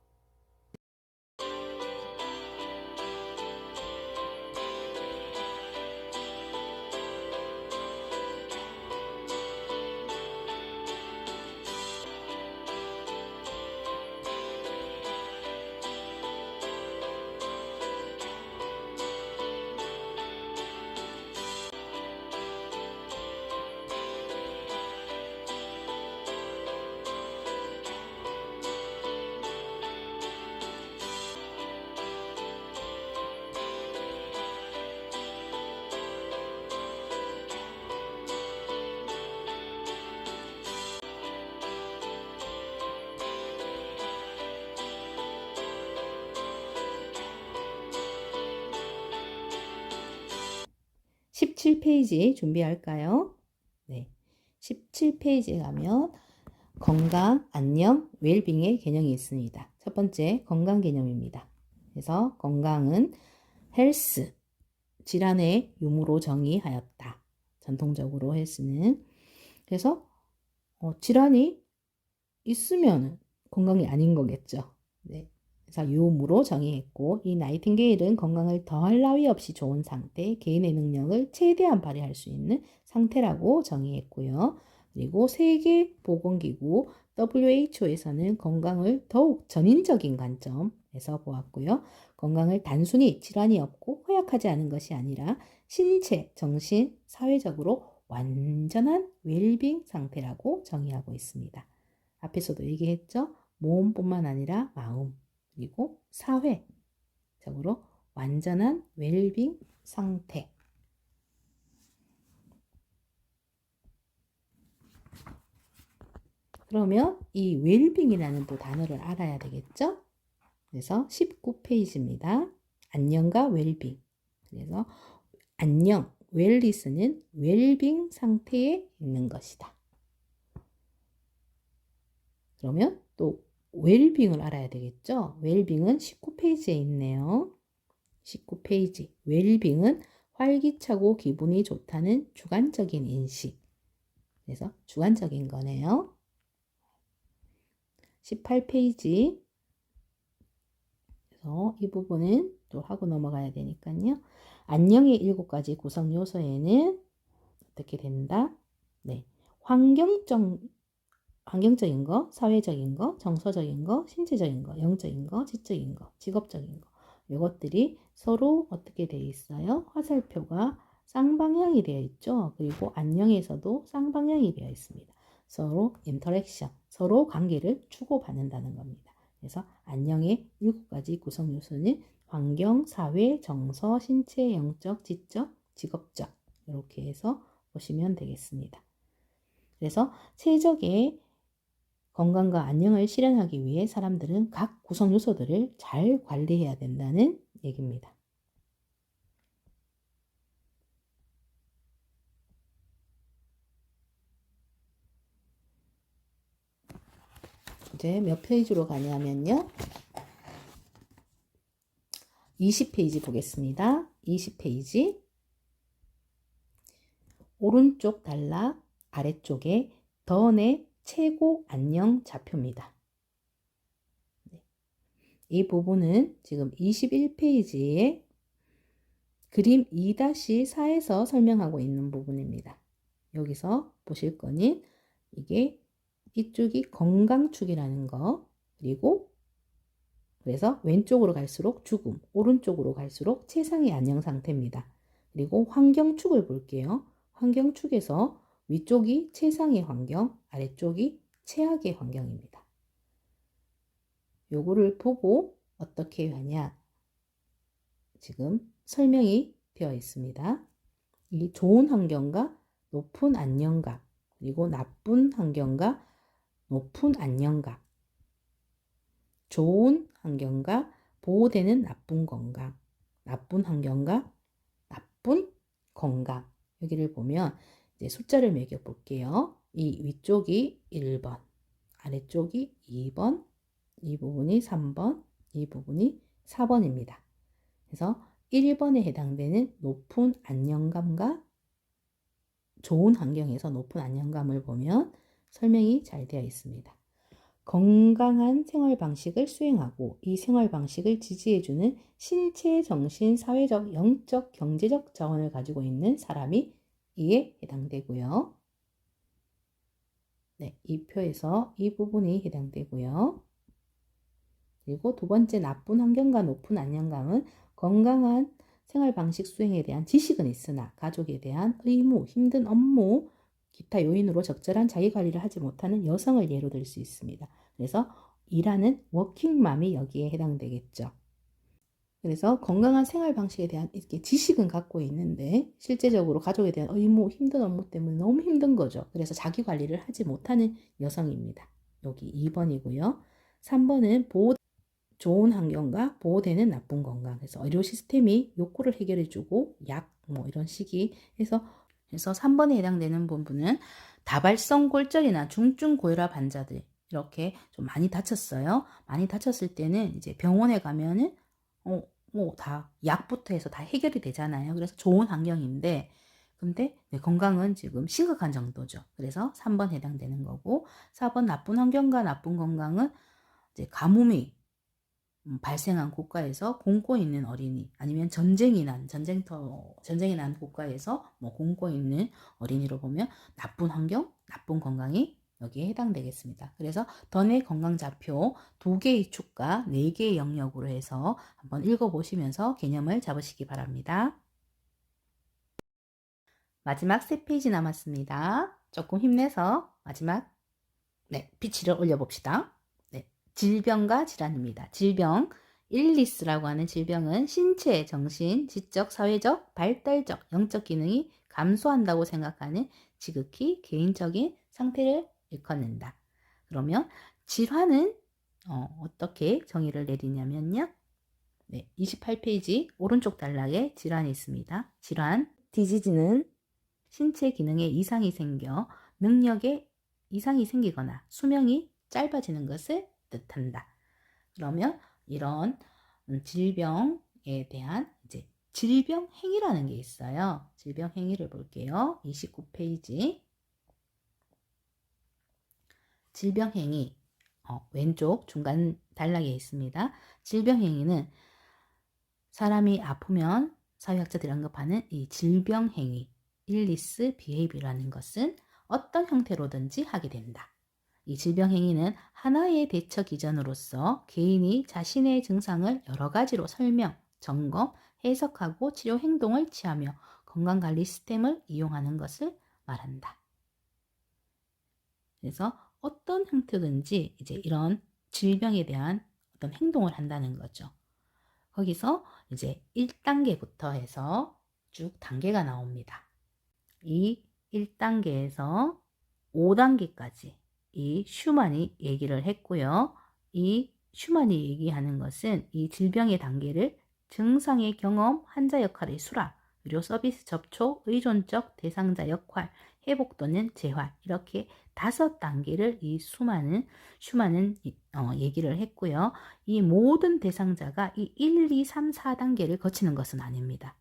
17페이지 준비할까요? 네. 17페이지에 가면 건강, 안녕, 웰빙의 개념이 있습니다. 첫 번째, 건강 개념입니다. 그래서 건강은 헬스, 질환의 유무로 정의하였다. 전통적으로 헬스는. 그래서 질환이 있으면 건강이 아닌 거겠죠. 네. 그래서 유무로 정의했고, 이 나이팅게일은 건강을 더할 나위 없이 좋은 상태, 개인의 능력을 최대한 발휘할 수 있는 상태라고 정의했고요. 그리고 세계보건기구 WHO에서는 건강을 더욱 전인적인 관점에서 보았고요. 건강을 단순히 질환이 없고 허약하지 않은 것이 아니라 신체, 정신, 사회적으로 완전한 웰빙 상태라고 정의하고 있습니다. 앞에서도 얘기했죠. 몸뿐만 아니라 마음, 그리고 사회적으로 완전한 웰빙 상태. 그러면 이 웰빙이라는 또 단어를 알아야 되겠죠? 그래서 19페이지입니다. 안녕과 웰빙. 그래서 안녕, 웰리스는 웰빙 상태에 있는 것이다. 그러면 또 웰빙을 알아야 되겠죠? 웰빙은 19페이지에 있네요. 19페이지. 웰빙은 활기차고 기분이 좋다는 주관적인 인식. 그래서 주관적인 거네요. 18페이지. 그래서 이 부분은 또 하고 넘어가야 되니까요. 안녕의 7가지 구성 요소에는 어떻게 된다? 네. 환경적인 거, 사회적인 거, 정서적인 거, 신체적인 거, 영적인 거, 지적인 거, 직업적인 거. 이것들이 서로 어떻게 되어 있어요? 화살표가 쌍방향이 되어 있죠. 그리고 안녕에서도 쌍방향이 되어 있습니다. 서로 인터랙션, 서로 관계를 주고받는다는 겁니다. 그래서 안녕의 7가지 구성 요소는 환경, 사회, 정서, 신체, 영적, 지적, 직업적 이렇게 해서 보시면 되겠습니다. 그래서 최적의 건강과 안녕을 실현하기 위해 사람들은 각 구성 요소들을 잘 관리해야 된다는 얘기입니다. 이제 몇 페이지로 가냐면요. 20페이지 보겠습니다. 20페이지. 오른쪽 단락 아래쪽에 던의 최고 안녕 좌표입니다. 이 부분은 지금 21페이지에 그림 2-4에서 설명하고 있는 부분입니다. 여기서 보실 거는 이게 이쪽이 건강축이라는 거, 그리고 그래서 왼쪽으로 갈수록 죽음, 오른쪽으로 갈수록 최상의 안녕 상태입니다. 그리고 환경축을 볼게요. 환경축에서 위쪽이 최상의 환경, 아래쪽이 최악의 환경입니다. 요거를 보고 어떻게 하냐? 지금 설명이 되어 있습니다. 이 좋은 환경과 높은 안녕감, 그리고 나쁜 환경과 높은 안녕감, 좋은 환경과 보호되는 나쁜 건강, 나쁜 환경과 나쁜 건강. 여기를 보면 이제 숫자를 매겨 볼게요. 이 위쪽이 1번, 아래쪽이 2번, 이 부분이 3번, 이 부분이 4번입니다. 그래서 1번에 해당되는 높은 안정감과 좋은 환경에서 높은 안정감을 보면 설명이 잘 되어 있습니다. 건강한 생활 방식을 수행하고 이 생활 방식을 지지해주는 신체, 정신, 사회적, 영적, 경제적 자원을 가지고 있는 사람이 이에 해당되고요. 네, 이 표에서 이 부분이 해당되고요. 그리고 두 번째 나쁜 환경과 높은 안정감은 건강한 생활 방식 수행에 대한 지식은 있으나 가족에 대한 의무, 힘든 업무, 기타 요인으로 적절한 자기관리를 하지 못하는 여성을 예로 들 수 있습니다. 그래서 일하는 워킹맘이 여기에 해당되겠죠. 그래서 건강한 생활 방식에 대한 이렇게 지식은 갖고 있는데 실제적으로 가족에 대한 의무, 힘든 업무 때문에 너무 힘든 거죠. 그래서 자기 관리를 하지 못하는 여성입니다. 여기 2번이고요. 3번은 좋은 환경과 보호되는 나쁜 건강. 그래서 의료 시스템이 욕구를 해결해주고 약 뭐 이런 식이 그래서 3번에 해당되는 부분은 다발성 골절이나 중증 고혈압 환자들 이렇게 좀 많이 다쳤어요. 많이 다쳤을 때는 이제 병원에 가면은 뭐 다 약부터 해서 다 해결이 되잖아요. 그래서 좋은 환경인데 근데 내 건강은 지금 심각한 정도죠. 그래서 3번 해당되는 거고 4번 나쁜 환경과 나쁜 건강은 이제 가뭄이 발생한 국가에서 굶고 있는 어린이 아니면 전쟁이 난 국가에서 뭐 굶고 있는 어린이로 보면 나쁜 환경, 나쁜 건강이 여기에 해당되겠습니다. 그래서 던의 건강좌표 2개의 축과 4개의 영역으로 해서 한번 읽어보시면서 개념을 잡으시기 바랍니다. 마지막 3페이지 남았습니다. 조금 힘내서 마지막 피치를 올려봅시다. 질병과 질환입니다. 질병, 일리스라고 하는 질병은 신체, 정신, 지적, 사회적, 발달적, 영적 기능이 감소한다고 생각하는 지극히 개인적인 상태를 일컫는다. 그러면 질환은 어떻게 정의를 내리냐면요. 28페이지 오른쪽 단락에 질환이 있습니다. 질환, 디지즈는 신체 기능에 이상이 생겨 능력에 이상이 생기거나 수명이 짧아지는 것을 뜻한다. 그러면 이런 질병에 대한 이제 질병 행위라는 게 있어요. 질병 행위를 볼게요. 29페이지. 질병 행위 왼쪽 중간 단락에 있습니다. 질병 행위는 사람이 아프면 사회학자들이 언급하는 이 질병 행위, illness behavior라는 것은 어떤 형태로든지 하게 된다. 이 질병 행위는 하나의 대처 기전으로서 개인이 자신의 증상을 여러 가지로 설명, 점검, 해석하고 치료 행동을 취하며 건강관리 시스템을 이용하는 것을 말한다. 그래서 어떤 형태든지 이제 이런 질병에 대한 어떤 행동을 한다는 거죠. 거기서 이제 1단계부터 해서 쭉 단계가 나옵니다. 이 1단계에서 5단계까지 이 슈만이 얘기를 했고요. 이 슈만이 얘기하는 것은 이 질병의 단계를 증상의 경험, 환자 역할의 수락, 의료 서비스 접촉, 의존적 대상자 역할, 회복 또는 재활 이렇게 5단계를 이 슈만은 얘기를 했고요. 이 모든 대상자가 이 1, 2, 3, 4단계를 거치는 것은 아닙니다.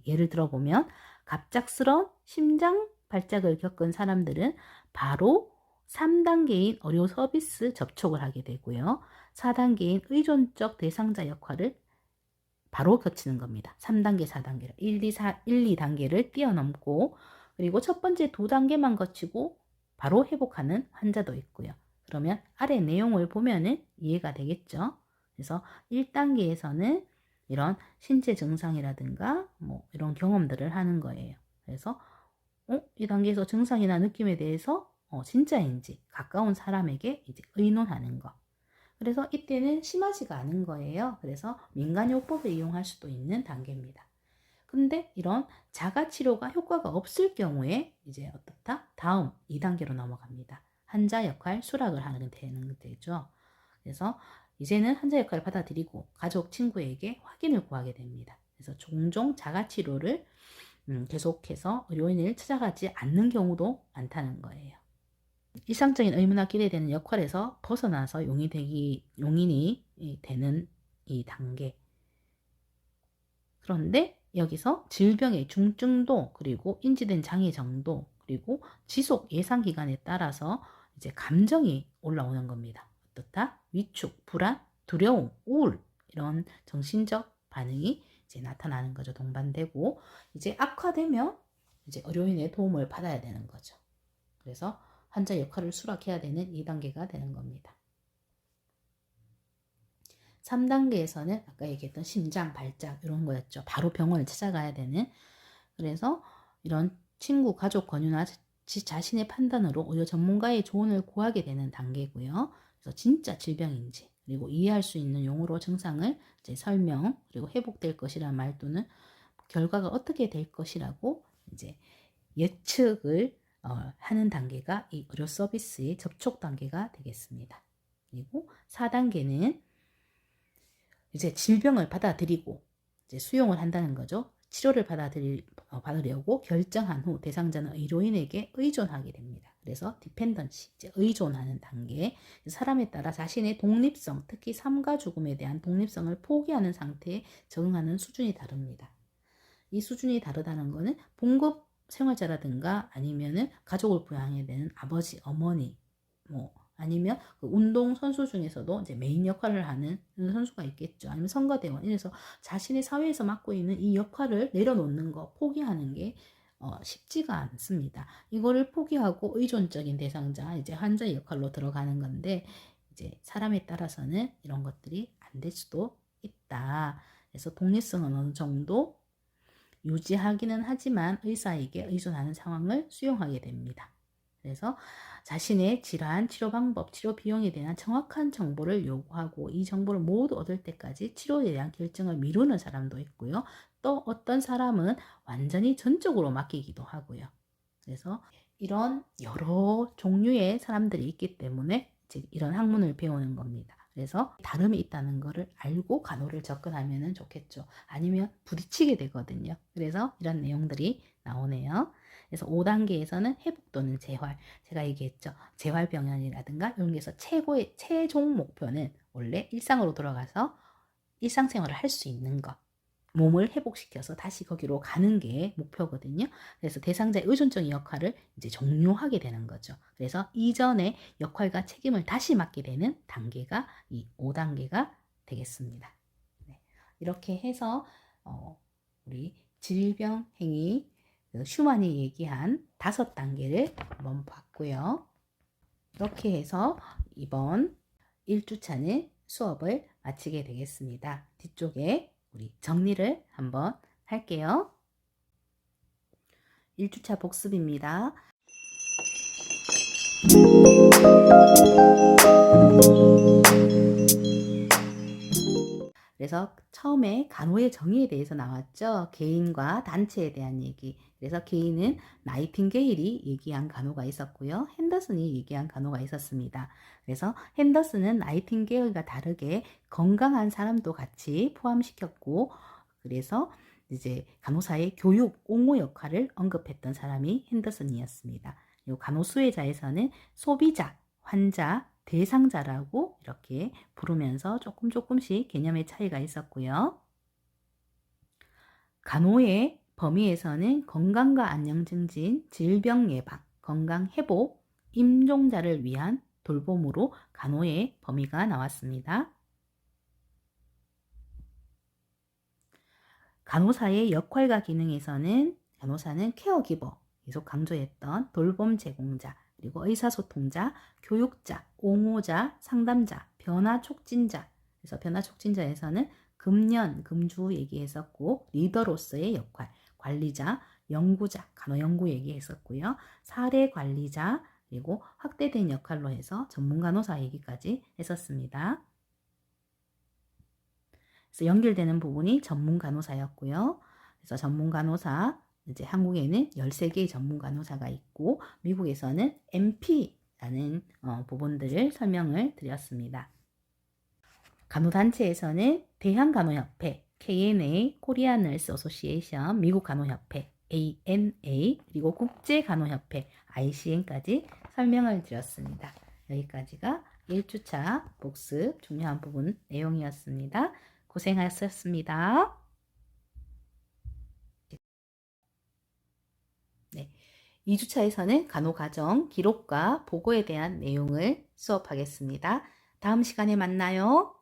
예를 들어 보면 갑작스러운 심장 발작을 겪은 사람들은 바로 3단계인 의료 서비스 접촉을 하게 되고요. 4단계인 의존적 대상자 역할을 바로 거치는 겁니다. 3단계, 4단계를 1, 2단계를 뛰어넘고 그리고 첫 번째 2단계만 거치고 바로 회복하는 환자도 있고요. 그러면 아래 내용을 보면은 이해가 되겠죠. 그래서 1단계에서는 이런 신체 증상이라든가 뭐 이런 경험들을 하는 거예요. 그래서 이 단계에서 증상이나 느낌에 대해서 진짜인지 가까운 사람에게 이제 의논하는 거. 그래서 이때는 심하지가 않은 거예요. 그래서 민간요법을 이용할 수도 있는 단계입니다. 근데 이런 자가치료가 효과가 없을 경우에 이제 어떻다? 다음 2단계로 넘어갑니다. 환자 역할 수락을 하는 되죠. 그래서 이제는 환자 역할을 받아들이고 가족, 친구에게 확인을 구하게 됩니다. 그래서 종종 자가치료를 계속해서 의료인을 찾아가지 않는 경우도 많다는 거예요. 일상적인 의무나 기대되는 역할에서 벗어나서 용인이 되는 이 단계. 그런데 여기서 질병의 중증도, 그리고 인지된 장애 정도, 그리고 지속 예상 기간에 따라서 이제 감정이 올라오는 겁니다. 어떻다? 위축, 불안, 두려움, 우울, 이런 정신적 반응이 이제 나타나는 거죠. 동반되고, 이제 악화되면 이제 의료인의 도움을 받아야 되는 거죠. 그래서 환자 역할을 수락해야 되는 2단계가 되는 겁니다. 3단계에서는 아까 얘기했던 심장, 발작 이런 거였죠. 바로 병원을 찾아가야 되는. 그래서 이런 친구, 가족 권유나 자신의 판단으로 의료 전문가의 조언을 구하게 되는 단계고요. 그래서 진짜 질병인지, 그리고 이해할 수 있는 용어로 증상을 이제 설명, 그리고 회복될 것이라는 말 또는 결과가 어떻게 될 것이라고 이제 예측을 하는 단계가 이 의료 서비스의 접촉 단계가 되겠습니다. 그리고 4단계는 이제 질병을 받아들이고 이제 수용을 한다는 거죠. 치료를 받으려고 결정한 후 대상자는 의료인에게 의존하게 됩니다. 그래서 디펜던시, 이제 의존하는 단계. 사람에 따라 자신의 독립성, 특히 삶과 죽음에 대한 독립성을 포기하는 상태에 적응하는 수준이 다릅니다. 이 수준이 다르다는 것은 봉급 생활자라든가 아니면은 가족을 부양해야 되는 아버지, 어머니, 아니면 그 운동 선수 중에서도 이제 메인 역할을 하는 선수가 있겠죠. 아니면 선거대원. 이래서 자신의 사회에서 맡고 있는 이 역할을 내려놓는 거, 포기하는 게 쉽지가 않습니다. 이거를 포기하고 의존적인 대상자, 이제 환자의 역할로 들어가는 건데, 이제 사람에 따라서는 이런 것들이 안 될 수도 있다. 그래서 독립성은 어느 정도 유지하기는 하지만 의사에게 의존하는 상황을 수용하게 됩니다. 그래서 자신의 질환, 치료 방법, 치료 비용에 대한 정확한 정보를 요구하고 이 정보를 모두 얻을 때까지 치료에 대한 결정을 미루는 사람도 있고요. 또 어떤 사람은 완전히 전적으로 맡기기도 하고요. 그래서 이런 여러 종류의 사람들이 있기 때문에 이제 이런 학문을 배우는 겁니다. 그래서 다름이 있다는 것을 알고 간호를 접근하면 좋겠죠. 아니면 부딪히게 되거든요. 그래서 이런 내용들이 나오네요. 그래서 5단계에서는 회복 또는 재활. 제가 얘기했죠. 재활병원이라든가 이런 데서 최종 목표는 원래 일상으로 돌아가서 일상생활을 할 수 있는 것. 몸을 회복시켜서 다시 거기로 가는 게 목표거든요. 그래서 대상자의 의존적인 역할을 이제 종료하게 되는 거죠. 그래서 이전의 역할과 책임을 다시 맡게 되는 단계가 이 5단계가 되겠습니다. 네. 이렇게 해서 우리 질병 행위 슈만이 얘기한 5단계를 한번 봤고요. 이렇게 해서 이번 1주차는 수업을 마치게 되겠습니다. 뒤쪽에 우리 정리를 한번 할게요. 1주차 복습입니다. 그래서 처음에 간호의 정의에 대해서 나왔죠. 개인과 단체에 대한 얘기. 그래서 개인은 나이팅게일이 얘기한 간호가 있었고요. 핸더슨이 얘기한 간호가 있었습니다. 그래서 핸더슨은 나이팅게일과 다르게 건강한 사람도 같이 포함시켰고, 그래서 이제 간호사의 교육, 옹호 역할을 언급했던 사람이 핸더슨이었습니다. 그리고 간호수혜자에서는 소비자, 환자, 대상자라고 이렇게 부르면서 조금씩 개념의 차이가 있었고요. 간호의 범위에서는 건강과 안녕 증진, 질병 예방, 건강 회복, 임종자를 위한 돌봄으로 간호의 범위가 나왔습니다. 간호사의 역할과 기능에서는 간호사는 케어기버, 계속 강조했던 돌봄 제공자, 그리고 의사소통자, 교육자, 옹호자, 상담자, 변화 촉진자. 그래서 변화 촉진자에서는 금년, 금주 얘기했었고, 리더로서의 역할, 관리자, 연구자, 간호연구 얘기했었고요. 사례 관리자, 그리고 확대된 역할로 해서 전문 간호사 얘기까지 했었습니다. 그래서 연결되는 부분이 전문 간호사였고요. 그래서 전문 간호사, 이제 한국에는 13개의 전문 간호사가 있고 미국에서는 MP라는 부분들을 설명을 드렸습니다. 간호단체에서는 대한간호협회, KNA, 코리안 널스 어소시에이션, 미국 간호협회, ANA 그리고 국제간호협회 ICN까지 설명을 드렸습니다. 여기까지가 1주차 복습 중요한 부분 내용이었습니다. 고생하셨습니다. 네, 2주차에서는 간호과정 기록과 보고에 대한 내용을 수업하겠습니다. 다음 시간에 만나요.